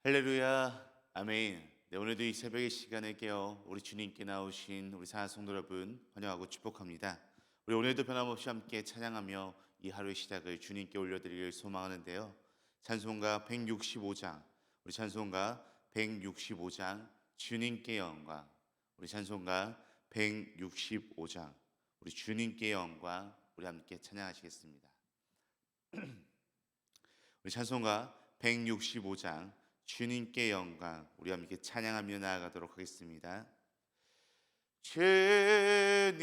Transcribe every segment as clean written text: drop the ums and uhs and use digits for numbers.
할렐루야, 아멘. 네, 오늘도 이 새벽의 시간에 깨어 우리 주님께 나오신 우리 사랑 성도 여러분 환영하고 축복합니다. 우리 오늘도 변함없이 함께 찬양하며 이 하루의 시작을 주님께 올려드리길 소망하는데요. 찬송가 165장, 우리 찬송가 165장 주님께 영광, 우리 찬송가 165장 우리 주님께 영광, 우리 함께 찬양하시겠습니다. 우리 찬송가 165장 주님께 영광, 우리 함께 찬양하며 나아가도록 하겠습니다. 주님께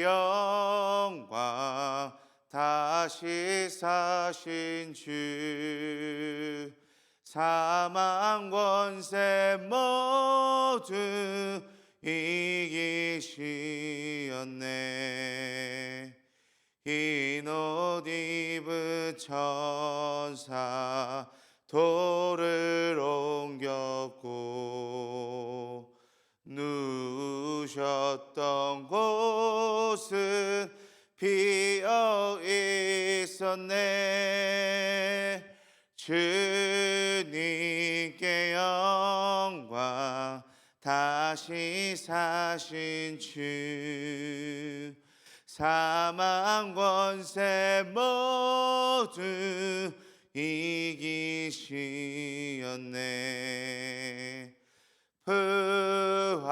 영광, 다시 사신 주, 사망 권세 모두 이기시었네. 흰 옷 입은 천사 돌을 옮겼고 누우셨던 곳은 비어 있었네. 주님께 영광, 다시 사신 주, 사망 권세 모두 이기시었네. 부활의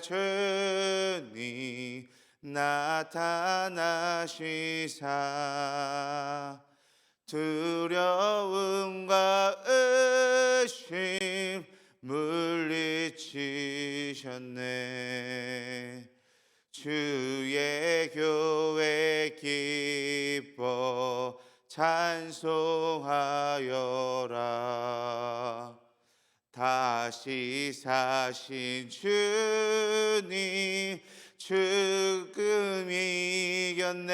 주님 나타나시사 두려움과 의심 물리치셨네. 주의 교회 기뻐 찬송하여라. 다시 사신 주님 죽음 이겼네.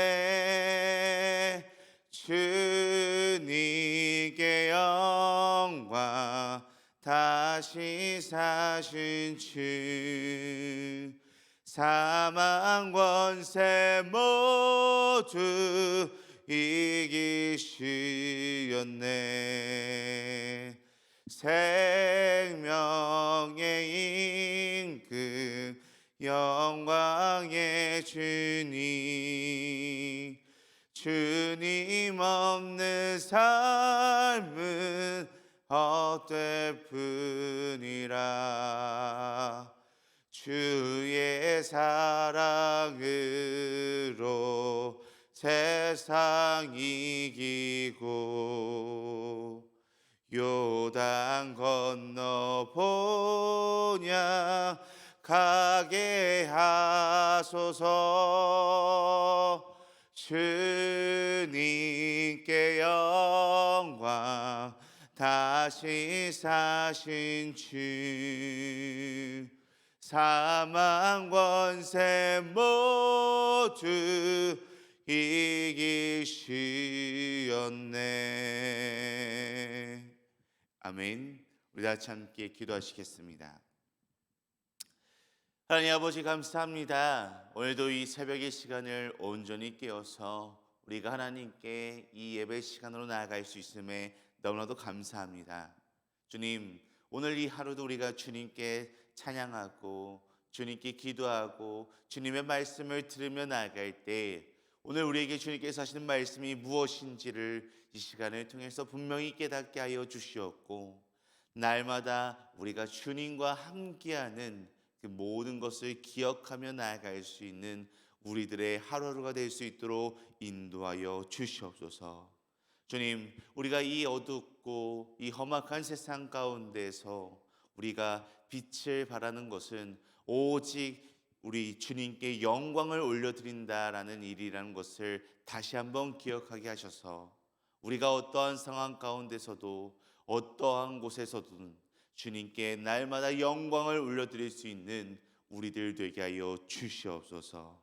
주님께 영광, 다시 사신 주, 사망 권세 모두 이기시었네. 생명의 임금, 영광의 주님, 주님 없는 삶은 헛될 뿐이라. 주의 사랑으로 세상 이기고 요단 건너 본향 가게 하소서. 주님께 영광, 다시 사신 주, 사망 권세 모두 이기시었네. 아멘. 우리 다같이 함께 기도하시겠습니다. 하나님 아버지, 감사합니다. 오늘도 이 새벽의 시간을 온전히 깨어서 우리가 하나님께 이 예배 시간으로 나아갈 수 있음에 너무나도 감사합니다. 주님, 오늘 이 하루도 우리가 주님께 찬양하고 주님께 기도하고 주님의 말씀을 들으며 나아갈 때 오늘 우리에게 주님께서 하시는 말씀이 무엇인지를 이 시간을 통해서 분명히 깨닫게 하여 주시옵고, 날마다 우리가 주님과 함께하는 그 모든 것을 기억하며 나아갈 수 있는 우리들의 하루하루가 될 수 있도록 인도하여 주시옵소서. 주님, 우리가 이 어둡고 이 험악한 세상 가운데서 우리가 빛을 발하는 것은 오직 우리 주님께 영광을 올려드린다라는 일이라는 것을 다시 한번 기억하게 하셔서 우리가 어떠한 상황 가운데서도 어떠한 곳에서든 주님께 날마다 영광을 올려드릴 수 있는 우리들 되게 하여 주시옵소서.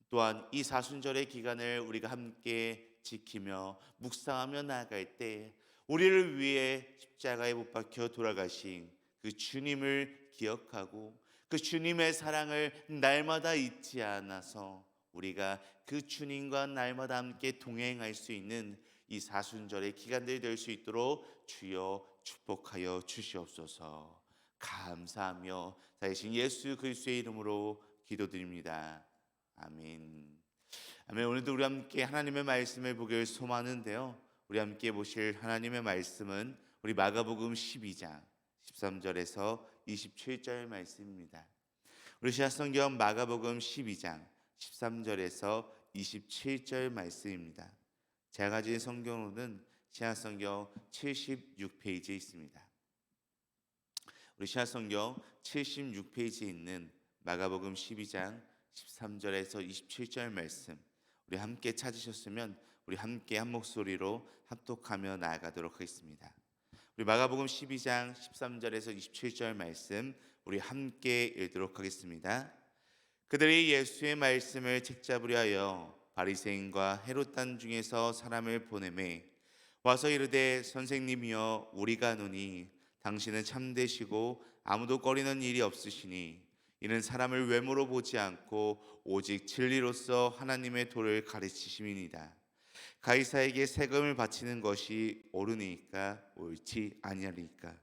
또한 이 사순절의 기간을 우리가 함께 지키며 묵상하며 나아갈 때 우리를 위해 십자가에 못 박혀 돌아가신 그 주님을 기억하고 그 주님의 사랑을 날마다 잊지 않아서 우리가 그 주님과 날마다 함께 동행할 수 있는 이 사순절의 기간들이 될 수 있도록 주여 축복하여 주시옵소서. 감사하며 다이신 예수 그리스도의 이름으로 기도드립니다. 아멘. 아멘. 오늘도 우리 함께 하나님의 말씀을 보길 소망하는데요. 우리 함께 보실 하나님의 말씀은 우리 마가복음 12장 13절에서 27절 말씀입니다. 우리 신약성경 마가복음 12장 13절에서 27절 말씀입니다. 제가 가진 성경으로는 신약성경 76페이지에 있습니다. 우리 신약성경 76페이지에 있는 마가복음 12장 13절에서 27절 말씀, 우리 함께 찾으셨으면 우리 함께 한 목소리로 합독하며 나아가도록 하겠습니다. 우리 마가복음 12장 13절에서 27절 말씀 우리 함께 읽도록 하겠습니다. 그들이 예수의 말씀을 책잡으려 하여 바리새인과 헤롯단 중에서 사람을 보내매 와서 이르되 선생님이여 우리가 아노니 당신은 참되시고 아무도 꺼리는 일이 없으시니 이는 사람을 외모로 보지 않고 오직 진리로서 하나님의 도를 가르치심이니이다. 가이사에게 세금을 바치는 것이 옳으니까 옳지 아니하리까?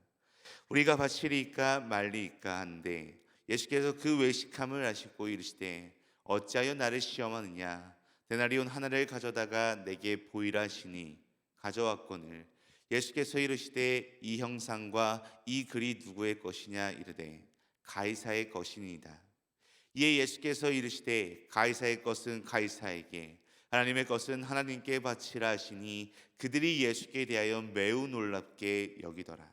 우리가 바치리까 말리까 한데 예수께서 그 외식함을 아시고 이르시되 어찌하여 나를 시험하느냐? 데나리온 하나를 가져다가 내게 보이라 하시니 가져왔거늘 예수께서 이르시되 이 형상과 이 글이 누구의 것이냐 이르되 가이사의 것이니이다. 이에 예수께서 이르시되 가이사의 것은 가이사에게 하나님의 것은 하나님께 바치라 하시니 그들이 예수께 대하여 매우 놀랍게 여기더라.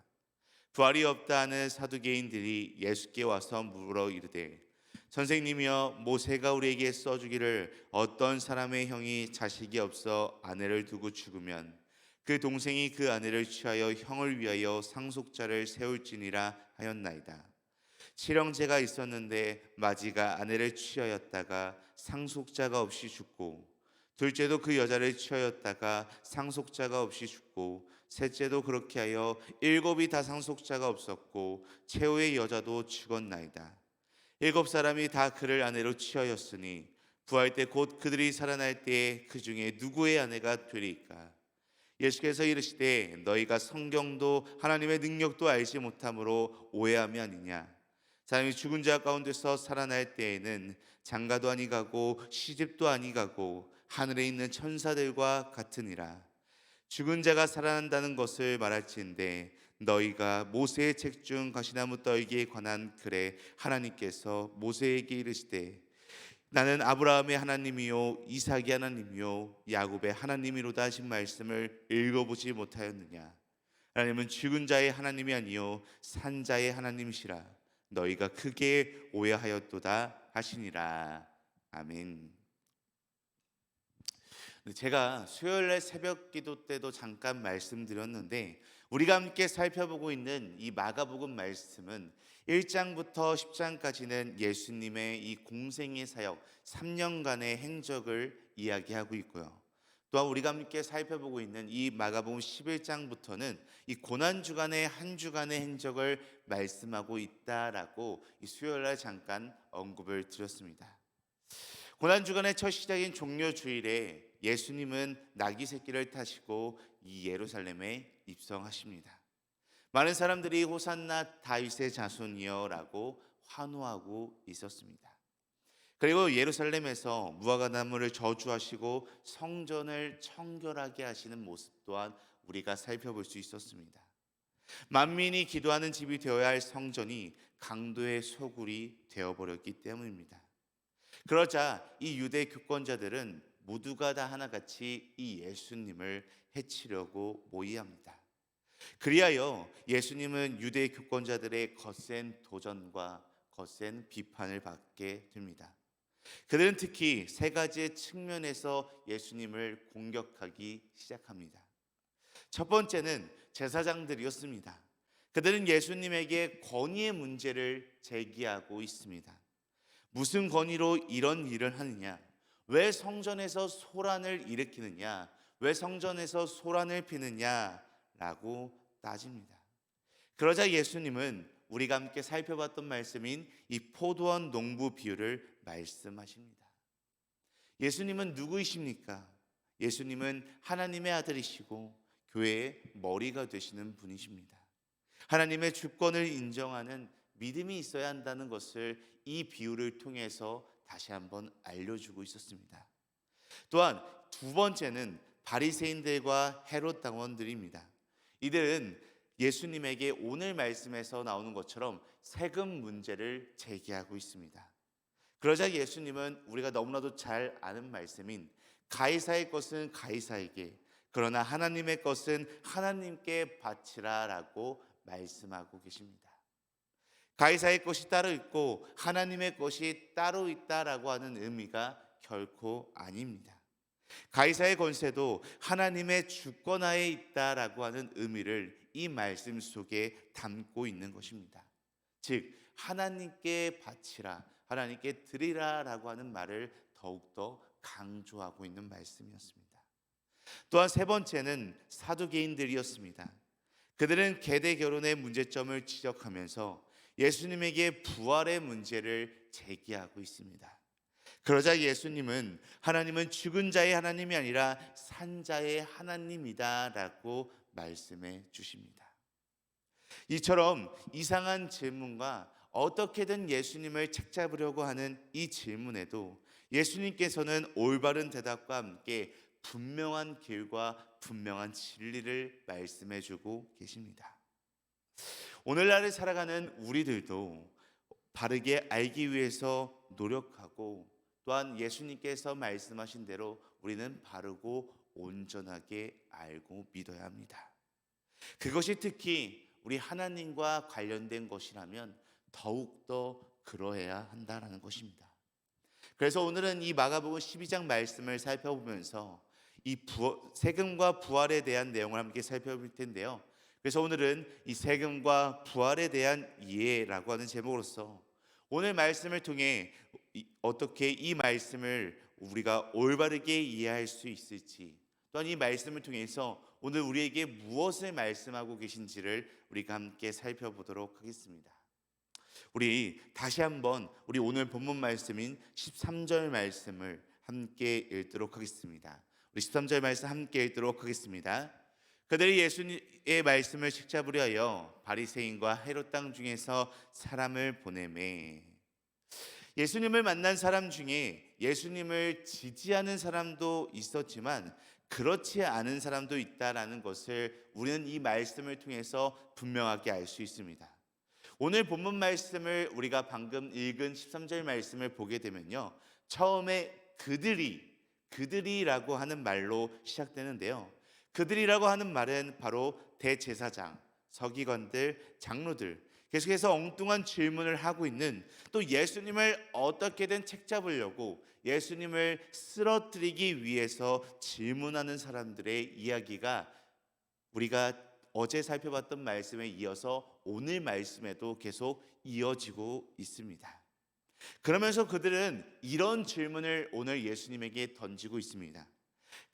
부활이 없다 하는 사두개인들이 예수께 와서 물어 이르되 선생님이여 모세가 우리에게 써주기를 어떤 사람의 형이 자식이 없어 아내를 두고 죽으면 그 동생이 그 아내를 취하여 형을 위하여 상속자를 세울지니라 하였나이다. 칠형제가 있었는데 마지가 아내를 취하였다가 상속자가 없이 죽고 둘째도 그 여자를 취하였다가 상속자가 없이 죽고 셋째도 그렇게 하여 일곱이 다 상속자가 없었고 최후의 여자도 죽었나이다. 일곱 사람이 다 그를 아내로 취하였으니 부활 때 곧 그들이 살아날 때에 그 중에 누구의 아내가 되리까? 예수께서 이르시되 너희가 성경도 하나님의 능력도 알지 못함으로 오해함이 아니냐? 사람이 죽은 자 가운데서 살아날 때에는 장가도 아니 가고 시집도 아니 가고 하늘에 있는 천사들과 같으니라. 죽은 자가 살아난다는 것을 말할지인데 너희가 모세의 책 중 가시나무 떨기에 관한 글에 하나님께서 모세에게 이르시되 나는 아브라함의 하나님이요 이삭의 하나님이요 야곱의 하나님이로다 하신 말씀을 읽어보지 못하였느냐? 하나님은 죽은 자의 하나님이 아니요 산 자의 하나님이시라. 너희가 크게 오해하였도다 하시니라. 아멘. 제가 수요일날 새벽 기도 때도 잠깐 말씀드렸는데 우리가 함께 살펴보고 있는 이 마가복음 말씀은 1장부터 10장까지는 예수님의 이 공생의 사역 3년간의 행적을 이야기하고 있고요. 또한 우리가 함께 살펴보고 있는 이 마가복음 11장부터는 이 고난주간의 한 주간의 행적을 말씀하고 있다라고 이 수요일날 잠깐 언급을 드렸습니다. 고난주간의 첫 시작인 종료주일에 예수님은 나귀 새끼를 타시고 이 예루살렘에 입성하십니다. 많은 사람들이 호산나 다윗의 자손이여라고 환호하고 있었습니다. 그리고 예루살렘에서 무화과나무를 저주하시고 성전을 청결하게 하시는 모습 또한 우리가 살펴볼 수 있었습니다. 만민이 기도하는 집이 되어야 할 성전이 강도의 소굴이 되어버렸기 때문입니다. 그러자 이 유대 교권자들은 모두가 다 하나같이 이 예수님을 해치려고 모의합니다. 그리하여 예수님은 유대 교권자들의 거센 도전과 거센 비판을 받게 됩니다. 그들은 특히 세 가지의 측면에서 예수님을 공격하기 시작합니다. 첫 번째는 제사장들이었습니다. 그들은 예수님에게 권위의 문제를 제기하고 있습니다. 무슨 권위로 이런 일을 하느냐? 왜 성전에서 소란을 일으키느냐? 왜 성전에서 소란을 피느냐? 라고 따집니다. 그러자 예수님은 우리가 함께 살펴봤던 말씀인 이 포도원 농부 비유를 말씀하십니다. 예수님은 누구이십니까? 예수님은 하나님의 아들이시고 교회의 머리가 되시는 분이십니다. 하나님의 주권을 인정하는 믿음이 있어야 한다는 것을 이 비유를 통해서 다시 한번 알려주고 있었습니다. 또한 두 번째는 바리새인들과 헤롯 당원들입니다. 이들은 예수님에게 오늘 말씀에서 나오는 것처럼 세금 문제를 제기하고 있습니다. 그러자 예수님은 우리가 너무나도 잘 아는 말씀인 가이사의 것은 가이사에게, 그러나 하나님의 것은 하나님께 바치라라고 말씀하고 계십니다. 가이사의 것이 따로 있고 하나님의 것이 따로 있다라고 하는 의미가 결코 아닙니다. 가이사의 권세도 하나님의 주권하에 있다라고 하는 의미를 이 말씀 속에 담고 있는 것입니다. 즉 하나님께 바치라, 하나님께 드리라라고 하는 말을 더욱더 강조하고 있는 말씀이었습니다. 또한 세 번째는 사두개인들이었습니다. 그들은 계대 결혼의 문제점을 지적하면서 예수님에게 부활의 문제를 제기하고 있습니다. 그러자 예수님은 하나님은 죽은 자의 하나님이 아니라 산 자의 하나님이다라고 말씀해 주십니다. 이처럼 이상한 질문과 어떻게든 예수님을 책잡으려고 하는 이 질문에도 예수님께서는 올바른 대답과 함께 분명한 길과 분명한 진리를 말씀해 주고 계십니다. 오늘날을 살아가는 우리들도 바르게 알기 위해서 노력하고, 또한 예수님께서 말씀하신 대로 우리는 바르고 온전하게 알고 믿어야 합니다. 그것이 특히 우리 하나님과 관련된 것이라면 더욱더 그러해야 한다는 것입니다. 그래서 오늘은 이 마가복음 12장 말씀을 살펴보면서 이 세금과 부활에 대한 내용을 함께 살펴볼 텐데요. 그래서 오늘은 이 세금과 부활에 대한 이해라고 하는 제목으로서 오늘 말씀을 통해 어떻게 이 말씀을 우리가 올바르게 이해할 수 있을지, 또한 이 말씀을 통해서 오늘 우리에게 무엇을 말씀하고 계신지를 우리가 함께 살펴보도록 하겠습니다. 우리 다시 한번 우리 오늘 본문 말씀인 13절 말씀을 함께 읽도록 하겠습니다. 우리 13절 말씀 함께 읽도록 하겠습니다. 그들이 예수님의 말씀을 책잡으려 하여 바리새인과 헤롯 땅 중에서 사람을 보내매. 예수님을 만난 사람 중에 예수님을 지지하는 사람도 있었지만 그렇지 않은 사람도 있다라는 것을 우리는 이 말씀을 통해서 분명하게 알 수 있습니다. 오늘 본문 말씀을 우리가 방금 읽은 13절 말씀을 보게 되면요, 처음에 그들이라고 하는 말로 시작되는데요. 그들이라고 하는 말은 바로 대제사장, 서기관들, 장로들, 계속해서 엉뚱한 질문을 하고 있는, 또 예수님을 어떻게든 책잡으려고 예수님을 쓰러뜨리기 위해서 질문하는 사람들의 이야기가 우리가 어제 살펴봤던 말씀에 이어서 오늘 말씀에도 계속 이어지고 있습니다. 그러면서 그들은 이런 질문을 오늘 예수님에게 던지고 있습니다.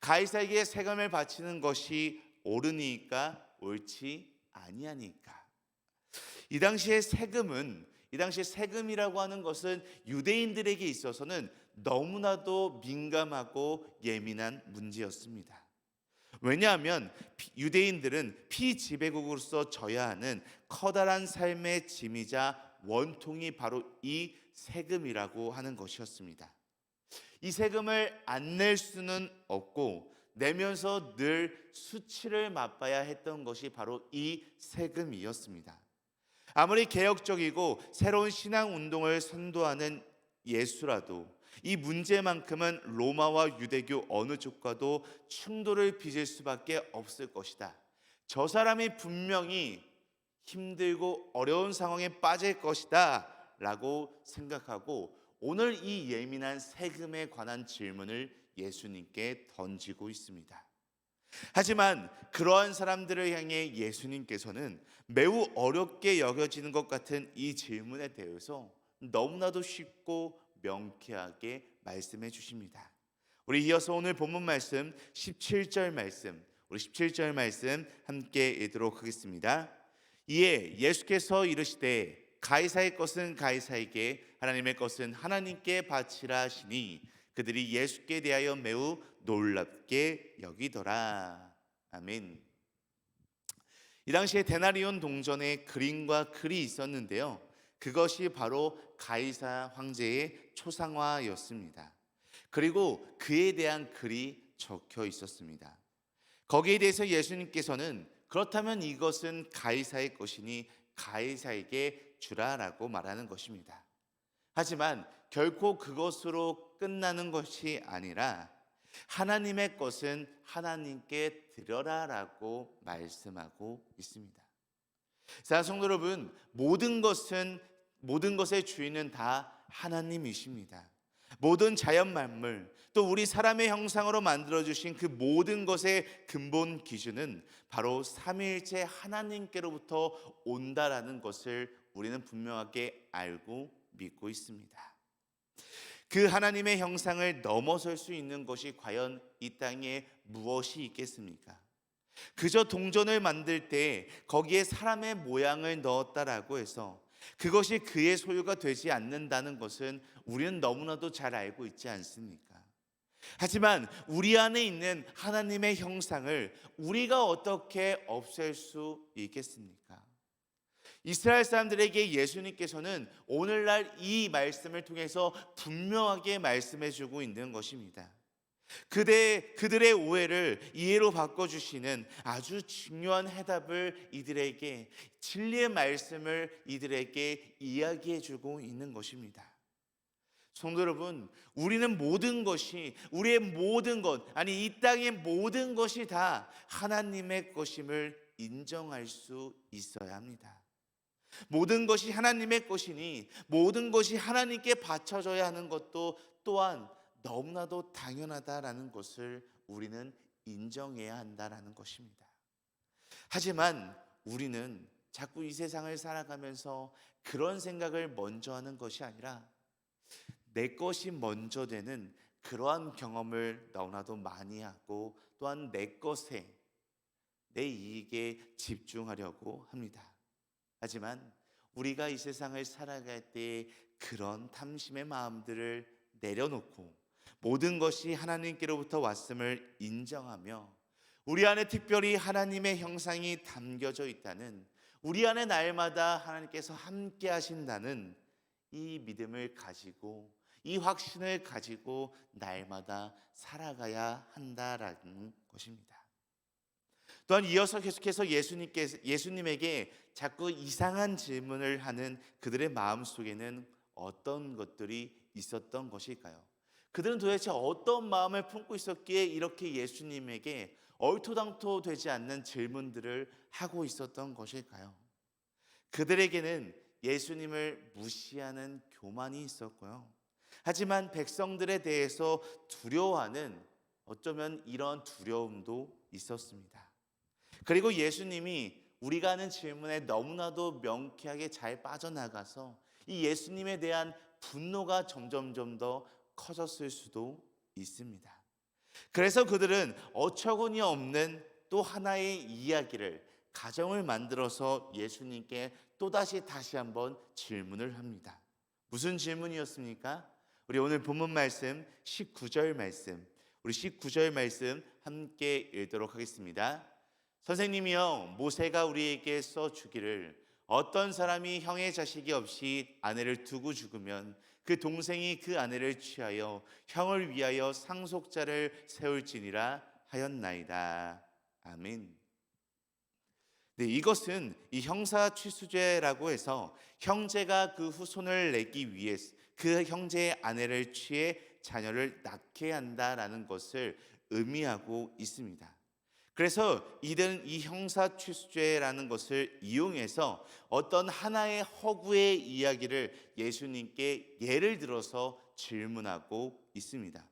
가이사에게 세금을 바치는 것이 옳으니까 옳지 아니하니까. 이 당시에 세금이라고 하는 것은 유대인들에게 있어서는 너무나도 민감하고 예민한 문제였습니다. 왜냐하면 유대인들은 피지배국으로서 져야 하는 커다란 삶의 짐이자 원통이 바로 이 세금이라고 하는 것이었습니다. 이 세금을 안 낼 수는 없고 내면서 늘 수치를 맛봐야 했던 것이 바로 이 세금이었습니다. 아무리 개혁적이고 새로운 신앙 운동을 선도하는 예수라도 이 문제만큼은 로마와 유대교 어느 쪽과도 충돌을 빚을 수밖에 없을 것이다. 저 사람이 분명히 힘들고 어려운 상황에 빠질 것이다 라고 생각하고 오늘 이 예민한 세금에 관한 질문을 예수님께 던지고 있습니다. 하지만 그러한 사람들을 향해 예수님께서는 매우 어렵게 여겨지는 것 같은 이 질문에 대해서 너무나도 쉽고 명쾌하게 말씀해 주십니다. 우리 이어서 오늘 본문 말씀 17절 말씀, 우리 17절 말씀 함께 읽도록 하겠습니다. 이에 예수께서 이르시되 가이사의 것은 가이사에게, 하나님의 것은 하나님께 바치라 하시니 그들이 예수께 대하여 매우 놀랍게 여기더라. 아멘. 이 당시에 데나리온 동전에 그림과 글이 있었는데요. 그것이 바로 가이사 황제의 초상화였습니다. 그리고 그에 대한 글이 적혀 있었습니다. 거기에 대해서 예수님께서는 그렇다면 이것은 가이사의 것이니 가이사에게 주라라고 말하는 것입니다. 하지만 결코 그것으로 끝나는 것이 아니라 하나님의 것은 하나님께 드려라라고 말씀하고 있습니다. 자, 성도 여러분, 모든 것의 주인은 다 하나님이십니다. 모든 자연 만물, 또 우리 사람의 형상으로 만들어 주신 그 모든 것의 근본 기준은 바로 삼위일체 하나님께로부터 온다라는 것을 우리는 분명하게 알고 믿고 있습니다. 그 하나님의 형상을 넘어설 수 있는 것이 과연 이 땅에 무엇이 있겠습니까? 그저 동전을 만들 때 거기에 사람의 모양을 넣었다라고 해서 그것이 그의 소유가 되지 않는다는 것은 우리는 너무나도 잘 알고 있지 않습니까? 하지만 우리 안에 있는 하나님의 형상을 우리가 어떻게 없앨 수 있겠습니까? 이스라엘 사람들에게 예수님께서는 오늘날 이 말씀을 통해서 분명하게 말씀해 주고 있는 것입니다. 그들의 오해를 이해로 바꿔주시는 아주 중요한 해답을 이들에게, 진리의 말씀을 이들에게 이야기해 주고 있는 것입니다. 성도 여러분, 우리는 모든 것이, 우리의 모든 것, 아니 이 땅의 모든 것이 다 하나님의 것임을 인정할 수 있어야 합니다. 모든 것이 하나님의 것이니 모든 것이 하나님께 바쳐져야 하는 것도 또한 너무나도 당연하다라는 것을 우리는 인정해야 한다라는 것입니다. 하지만 우리는 자꾸 이 세상을 살아가면서 그런 생각을 먼저 하는 것이 아니라 내 것이 먼저 되는 그러한 경험을 너무나도 많이 하고 또한 내 것에, 내 이익에 집중하려고 합니다. 하지만 우리가 이 세상을 살아갈 때 그런 탐심의 마음들을 내려놓고 모든 것이 하나님께로부터 왔음을 인정하며 우리 안에 특별히 하나님의 형상이 담겨져 있다는, 우리 안에 날마다 하나님께서 함께 하신다는 이 믿음을 가지고, 이 확신을 가지고 날마다 살아가야 한다라는 것입니다. 또한 이어서 계속해서 예수님에게 자꾸 이상한 질문을 하는 그들의 마음 속에는 어떤 것들이 있었던 것일까요? 그들은 도대체 어떤 마음을 품고 있었기에 이렇게 예수님에게 얼토당토 되지 않는 질문들을 하고 있었던 것일까요? 그들에게는 예수님을 무시하는 교만이 있었고요. 하지만 백성들에 대해서 두려워하는, 어쩌면 이런 두려움도 있었습니다. 그리고 예수님이 우리가 하는 질문에 너무나도 명쾌하게 잘 빠져나가서 이 예수님에 대한 분노가 점점점 더 커졌을 수도 있습니다. 그래서 그들은 어처구니 없는 또 하나의 이야기를, 가정을 만들어서 예수님께 다시 한번 질문을 합니다. 무슨 질문이었습니까? 우리 오늘 본문 말씀 19절 말씀, 우리 19절 말씀 함께 읽도록 하겠습니다. 선생님이여, 모세가 우리에게 써주기를 어떤 사람이 형의 자식이 없이 아내를 두고 죽으면 그 동생이 그 아내를 취하여 형을 위하여 상속자를 세울지니라 하였나이다. 아멘. 네, 이것은 이 형사취수죄라고 해서 형제가 그 후손을 내기 위해 그 형제의 아내를 취해 자녀를 낳게 한다라는 것을 의미하고 있습니다. 그래서 이들은 이 형사취수죄라는 것을 이용해서 어떤 하나의 허구의 이야기를 예수님께 예를 들어서 질문하고 있습니다.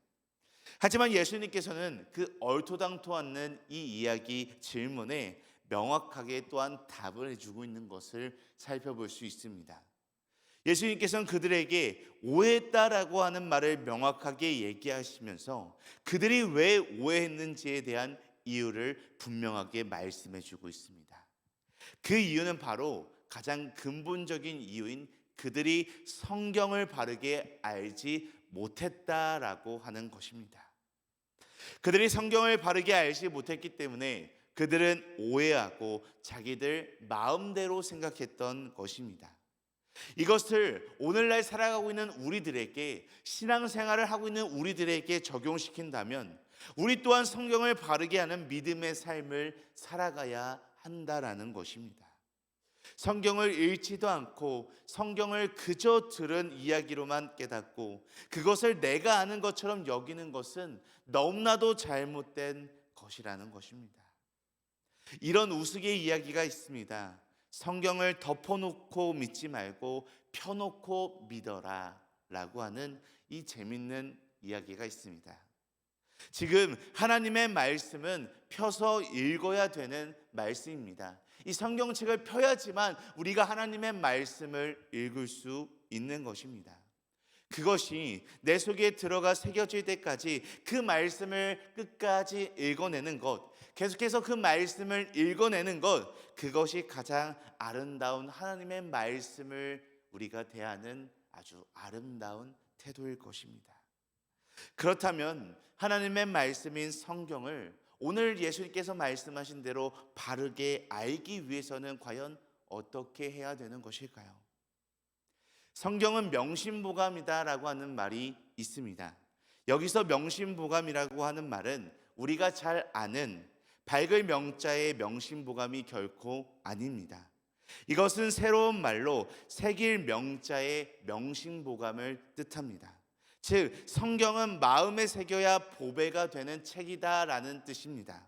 하지만 예수님께서는 그 얼토당토 않는 이 이야기 질문에 명확하게 또한 답을 해주고 있는 것을 살펴볼 수 있습니다. 예수님께서는 그들에게 오해했다라고 하는 말을 명확하게 얘기하시면서 그들이 왜 오해했는지에 대한 이유를 분명하게 말씀해 주고 있습니다. 그 이유는 바로 가장 근본적인 이유인 그들이 성경을 바르게 알지 못했다라고 하는 것입니다. 그들이 성경을 바르게 알지 못했기 때문에 그들은 오해하고 자기들 마음대로 생각했던 것입니다. 이것을 오늘날 살아가고 있는 우리들에게, 신앙생활을 하고 있는 우리들에게 적용시킨다면 우리 또한 성경을 바르게 하는 믿음의 삶을 살아가야 한다라는 것입니다. 성경을 읽지도 않고 성경을 그저 들은 이야기로만 깨닫고 그것을 내가 아는 것처럼 여기는 것은 너무나도 잘못된 것이라는 것입니다. 이런 우스개 이야기가 있습니다. 성경을 덮어놓고 믿지 말고 펴놓고 믿어라 라고 하는 이 재밌는 이야기가 있습니다. 지금 하나님의 말씀은 펴서 읽어야 되는 말씀입니다. 이 성경책을 펴야지만 우리가 하나님의 말씀을 읽을 수 있는 것입니다. 그것이 내 속에 들어가 새겨질 때까지 그 말씀을 끝까지 읽어내는 것, 계속해서 그 말씀을 읽어내는 것, 그것이 가장 아름다운 하나님의 말씀을 우리가 대하는 아주 아름다운 태도일 것입니다. 그렇다면 하나님의 말씀인 성경을 오늘 예수님께서 말씀하신 대로 바르게 알기 위해서는 과연 어떻게 해야 되는 것일까요? 성경은 명심보감이다라고 하는 말이 있습니다. 여기서 명심보감이라고 하는 말은 우리가 잘 아는 밝을 명자의 명심보감이 결코 아닙니다. 이것은 새로운 말로 새길 명자의 명심보감을 뜻합니다. 즉 성경은 마음에 새겨야 보배가 되는 책이다라는 뜻입니다.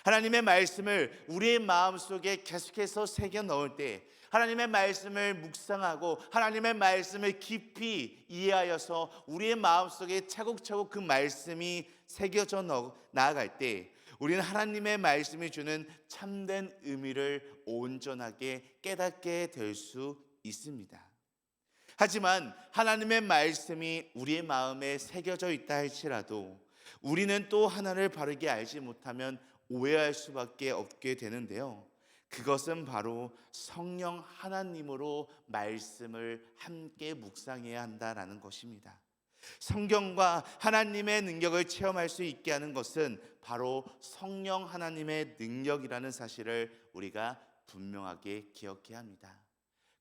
하나님의 말씀을 우리의 마음속에 계속해서 새겨 넣을 때 하나님의 말씀을 묵상하고 하나님의 말씀을 깊이 이해하여서 우리의 마음속에 차곡차곡 그 말씀이 새겨져 나아갈 때 우리는 하나님의 말씀이 주는 참된 의미를 온전하게 깨닫게 될 수 있습니다. 하지만 하나님의 말씀이 우리의 마음에 새겨져 있다 할지라도 우리는 또 하나를 바르게 알지 못하면 오해할 수밖에 없게 되는데요. 그것은 바로 성령 하나님으로 말씀을 함께 묵상해야 한다라는 것입니다. 성경과 하나님의 능력을 체험할 수 있게 하는 것은 바로 성령 하나님의 능력이라는 사실을 우리가 분명하게 기억해야 합니다.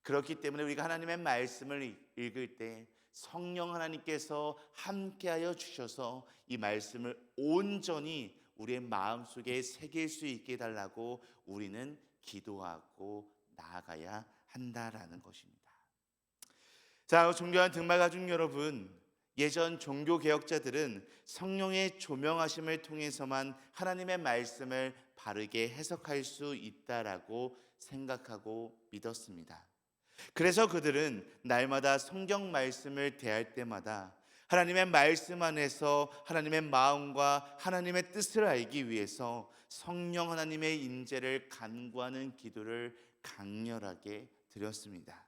그렇기 때문에 우리가 하나님의 말씀을 읽을 때 성령 하나님께서 함께하여 주셔서 이 말씀을 온전히 우리의 마음속에 새길 수 있게 해달라고 우리는 기도하고 나아가야 한다라는 것입니다. 자, 존경하는 등말가족 여러분, 예전 종교개혁자들은 성령의 조명하심을 통해서만 하나님의 말씀을 바르게 해석할 수 있다라고 생각하고 믿었습니다. 그래서 그들은 날마다 성경 말씀을 대할 때마다 하나님의 말씀 안에서 하나님의 마음과 하나님의 뜻을 알기 위해서 성령 하나님의 임재를 간구하는 기도를 강렬하게 드렸습니다.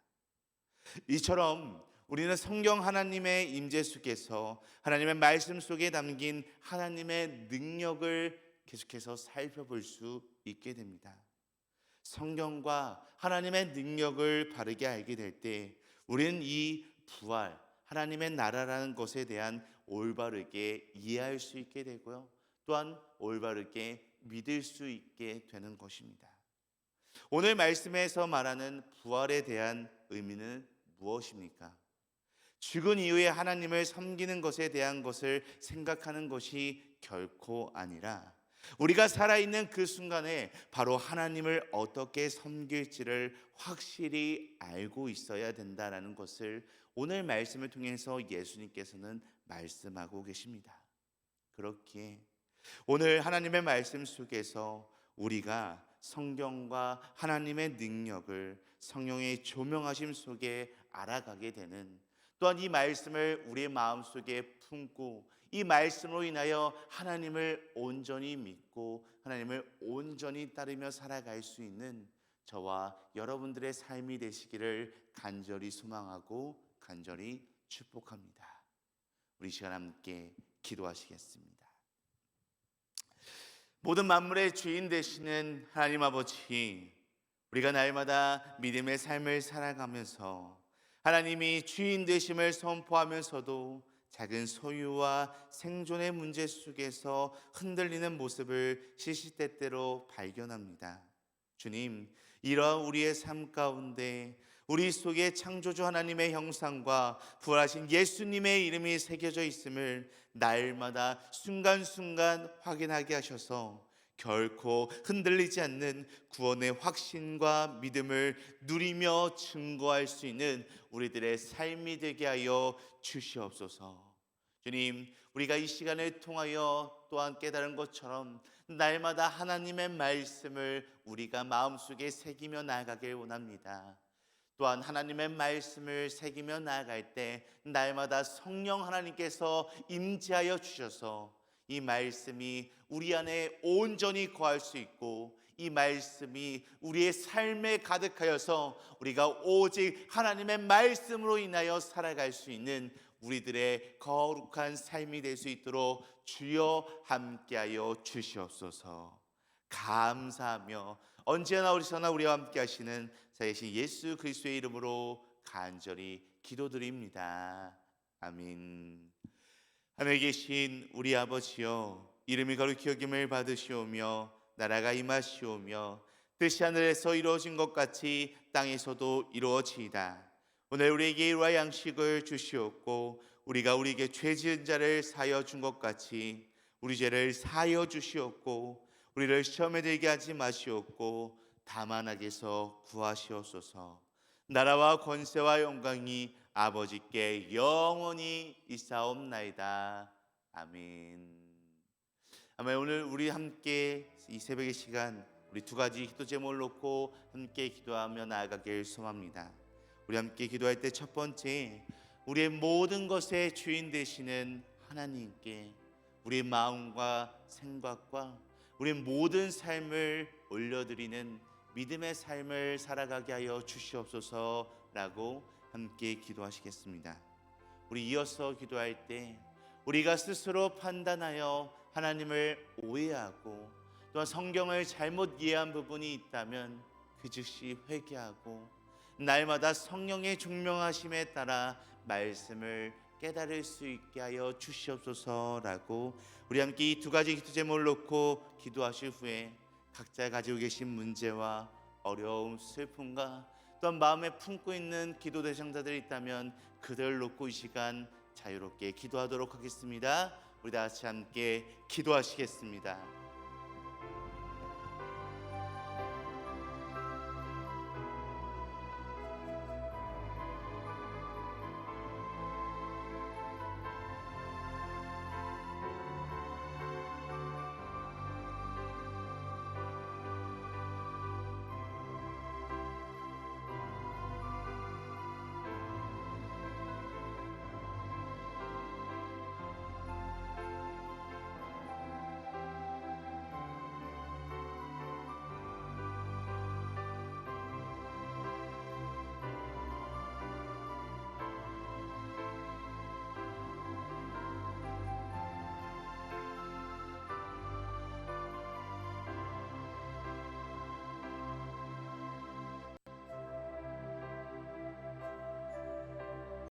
이처럼 우리는 성경 하나님의 임재 속에서 하나님의 말씀 속에 담긴 하나님의 능력을 계속해서 살펴볼 수 있게 됩니다. 성경과 하나님의 능력을 바르게 알게 될 때 우리는 이 부활, 하나님의 나라라는 것에 대한 올바르게 이해할 수 있게 되고요. 또한 올바르게 믿을 수 있게 되는 것입니다. 오늘 말씀에서 말하는 부활에 대한 의미는 무엇입니까? 죽은 이후에 하나님을 섬기는 것에 대한 것을 생각하는 것이 결코 아니라 우리가 살아있는 그 순간에 바로 하나님을 어떻게 섬길지를 확실히 알고 있어야 된다는 것을 오늘 말씀을 통해서 예수님께서는 말씀하고 계십니다. 그렇기에 오늘 하나님의 말씀 속에서 우리가 성경과 하나님의 능력을 성령의 조명하심 속에 알아가게 되는, 또한 이 말씀을 우리의 마음속에 품고 이 말씀으로 인하여 하나님을 온전히 믿고 하나님을 온전히 따르며 살아갈 수 있는 저와 여러분들의 삶이 되시기를 간절히 소망하고 간절히 축복합니다. 우리 시간 함께 기도하시겠습니다. 모든 만물의 주인 되시는 하나님 아버지, 우리가 날마다 믿음의 삶을 살아가면서 하나님이 주인 되심을 선포하면서도 작은 소유와 생존의 문제 속에서 흔들리는 모습을 시시때때로 발견합니다. 주님, 이러한 우리의 삶 가운데 우리 속에 창조주 하나님의 형상과 부활하신 예수님의 이름이 새겨져 있음을 날마다 순간순간 확인하게 하셔서 결코 흔들리지 않는 구원의 확신과 믿음을 누리며 증거할 수 있는 우리들의 삶이 되게 하여 주시옵소서. 주님, 우리가 이 시간을 통하여 또한 깨달은 것처럼 날마다 하나님의 말씀을 우리가 마음속에 새기며 나아가길 원합니다. 또한 하나님의 말씀을 새기며 나아갈 때 날마다 성령 하나님께서 임재하여 주셔서 이 말씀이 우리 안에 온전히 거할 수 있고 이 말씀이 우리의 삶에 가득하여서 우리가 오직 하나님의 말씀으로 인하여 살아갈 수 있는 우리들의 거룩한 삶이 될 수 있도록 주여 함께하여 주시옵소서. 감사하며 언제나 어디서나 우리와 함께 하시는 살아계신 예수 그리스도의 이름으로 간절히 기도드립니다. 아멘. 하늘에 계신 우리 아버지여, 이름이 거룩히 여김을 받으시오며 나라가 임하시오며 뜻이 하늘에서 이루어진 것 같이 땅에서도 이루어지이다. 오늘 우리에게 일과 양식을 주시옵고 우리가 우리에게 죄 지은 자를 사하여 준 것 같이 우리 죄를 사하여 주시옵고 우리를 시험에 들게 하지 마시옵고 다만 악에서 구하시옵소서. 나라와 권세와 영광이 아버지께 영원히 있사옵나이다. 아멘. 아마 오늘 우리 함께 이 새벽의 시간 우리 두 가지 기도 제목을 놓고 함께 기도하며 나아가길 소망합니다. 우리 함께 기도할 때 첫 번째, 우리의 모든 것의 주인 되시는 하나님께 우리의 마음과 생각과 우리의 모든 삶을 올려드리는 믿음의 삶을 살아가게 하여 주시옵소서라고 함께 기도하시겠습니다. 우리 이어서 기도할 때 우리가 스스로 판단하여 하나님을 오해하고 또한 성경을 잘못 이해한 부분이 있다면 그 즉시 회개하고 날마다 성령의 중명하심에 따라 말씀을 깨달을 수 있게 하여 주시옵소서라고 우리 함께 이 두 가지 기도 제목을 놓고 기도하실 후에 각자 가지고 계신 문제와 어려움, 슬픔과 또한 마음에 품고 있는 기도 대상자들이 있다면 그들을 놓고 이 시간 자유롭게 기도하도록 하겠습니다. 우리 다 같이 함께 기도하시겠습니다.